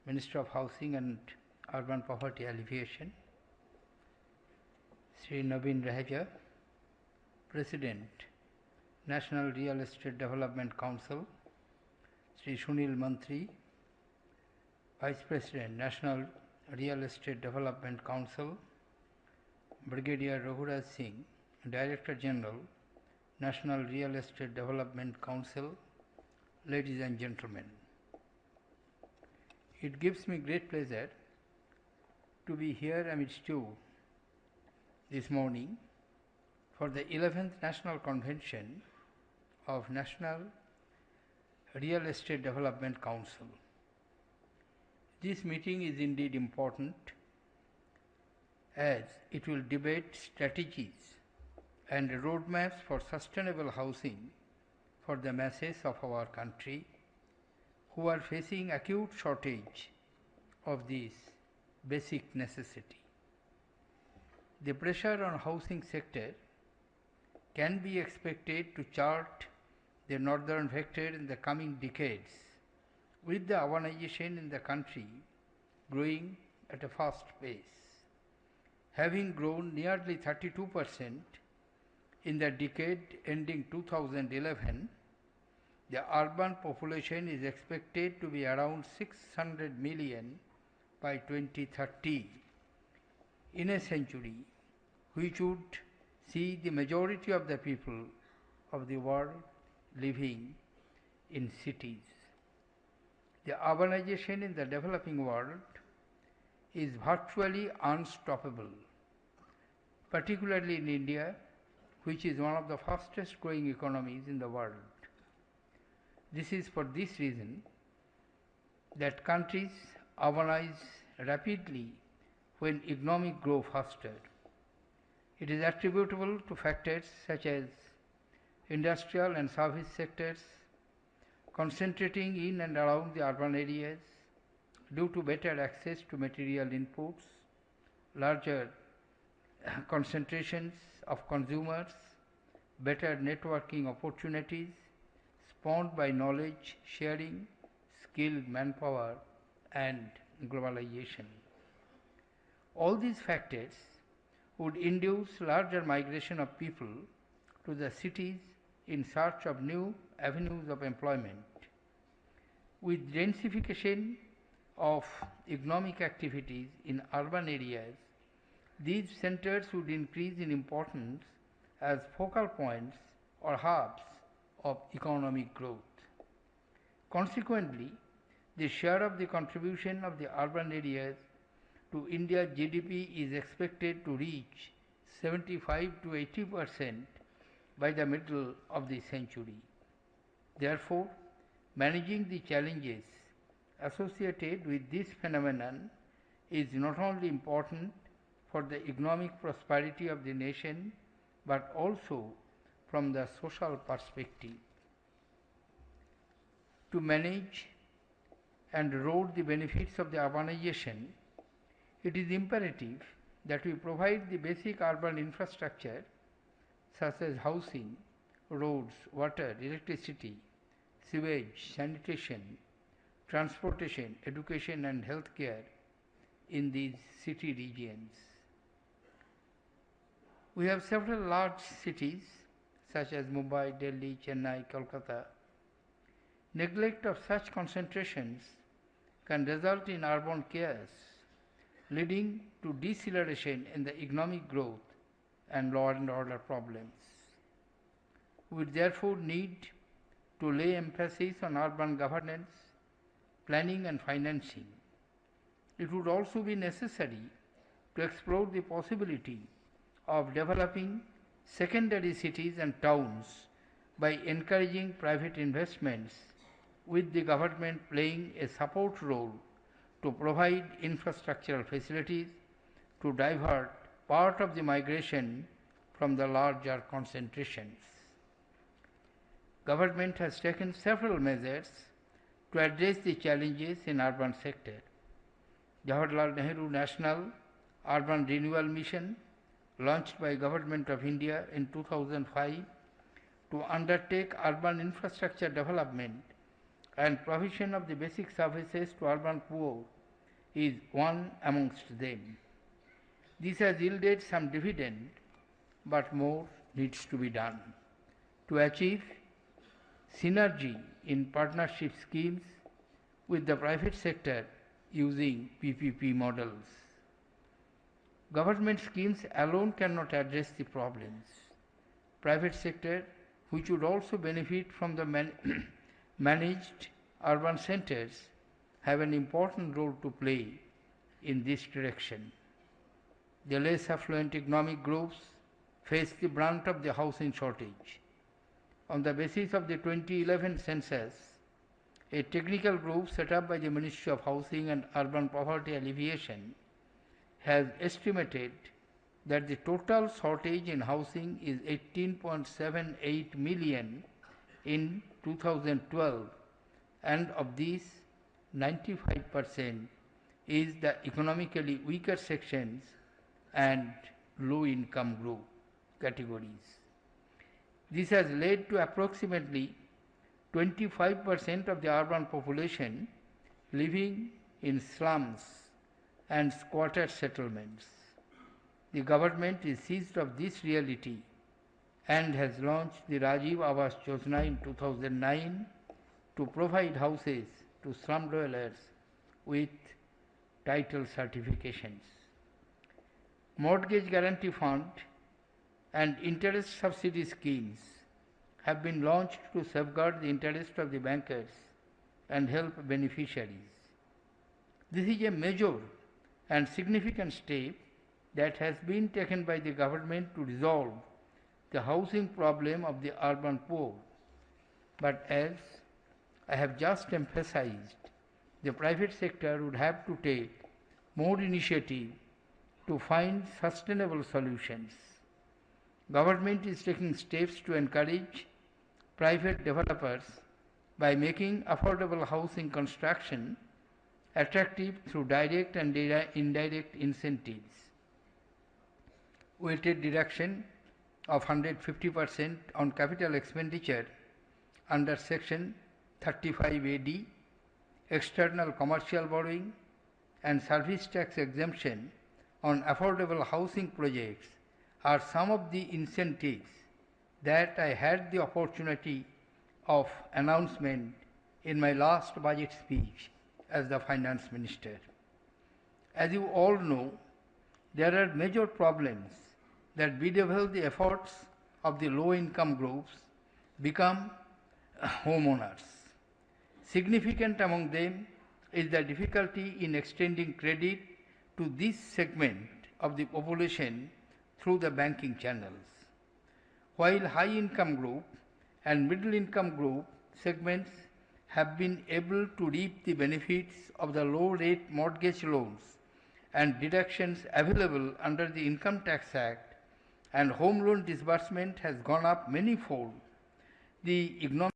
Minister of Housing and Urban Poverty Alleviation, Sri Naveen Raheja, President, National Real Estate Development Council, Sri Sunil Mantri, Vice President, National Real Estate Development Council, Brigadier Raghuraj Singh, Director General, National Real Estate Development Council, ladies and gentlemen. It gives me great pleasure to be here amidst you this morning for the 11th National Convention of National Real Estate Development Council. This meeting is indeed important as it will debate strategies and roadmaps for sustainable housing for the masses of our country who are facing acute shortage of this basic necessity. The pressure on housing sector can be expected to chart the northern vector in the coming decades, with the urbanization in the country growing at a fast pace. Having grown nearly 32% in the decade ending 2011, the urban population is expected to be around 600 million by 2030, in a century which would see the majority of the people of the world living in cities. The urbanization in the developing world is virtually unstoppable, particularly in India, which is one of the fastest growing economies in the world. This is for this reason that countries urbanize rapidly when economic growth faster. It is attributable to factors such as industrial and service sectors concentrating in and around the urban areas due to better access to material inputs, larger concentrations of consumers, better networking opportunities spawned by knowledge sharing, skilled manpower, and globalization. All these factors would induce larger migration of people to the cities in search of new avenues of employment. With densification of economic activities in urban areas, these centers would increase in importance as focal points or hubs of economic growth. Consequently, the share of the contribution of the urban areas to India's GDP is expected to reach 75 to 80% by the middle of the century. Therefore, managing the challenges associated with this phenomenon is not only important for the economic prosperity of the nation, but also from the social perspective. To manage and erode the benefits of the urbanization, it is imperative that we provide the basic urban infrastructure such as housing, roads, water, electricity, sewage, sanitation, transportation, education and healthcare in these city regions. We have several large cities such as Mumbai, Delhi, Chennai, Kolkata. Neglect of such concentrations can result in urban chaos, leading to deceleration in the economic growth and law and order problems. We therefore need to lay emphasis on urban governance, planning and financing. It would also be necessary to explore the possibility of developing secondary cities and towns by encouraging private investments, with the government playing a support role to provide infrastructural facilities to divert part of the migration from the larger concentrations. Government has taken several measures to address the challenges in urban sector. Jawaharlal Nehru National Urban Renewal Mission, launched by Government of India in 2005 to undertake urban infrastructure development and provision of the basic services to urban poor is one amongst them. This has yielded some dividend, but more needs to be done to achieve synergy in partnership schemes with the private sector using PPP models. Government schemes alone cannot address the problems. Private sector, which would also benefit from the managed urban centers, have an important role to play in this direction. The less affluent economic groups face the brunt of the housing shortage. On the basis of the 2011 census, a technical group set up by the Ministry of Housing and Urban Poverty Alleviation has estimated that the total shortage in housing is 18.78 million in 2012, and of these 95% is the economically weaker sections and low income group categories. This has led to approximately 25% of the urban population living in slums and squatter settlements. The government is seized of this reality and has launched the Rajiv Awas Yojana in 2009 to provide houses to slum dwellers with title certifications. Mortgage Guarantee Fund and interest subsidy schemes have been launched to safeguard the interest of the bankers and help beneficiaries. This is a major and significant step that has been taken by the government to resolve the housing problem of the urban poor. But as I have just emphasized, the private sector would have to take more initiative to find sustainable solutions. Government is taking steps to encourage private developers by making affordable housing construction attractive through direct and indirect incentives. Weighted deduction of 150% on capital expenditure under Section 35AD, external commercial borrowing, and service tax exemption on affordable housing projects are some of the incentives that I had the opportunity of announcement in my last budget speech as the finance minister. As you all know, there are major problems that bedevil the efforts of the low-income groups become homeowners. Significant among them is the difficulty in extending credit to this segment of the population through the banking channels. While high-income group and middle-income group segments have been able to reap the benefits of the low-rate mortgage loans and deductions available under the Income Tax Act, and home loan disbursement has gone up many-fold, the economic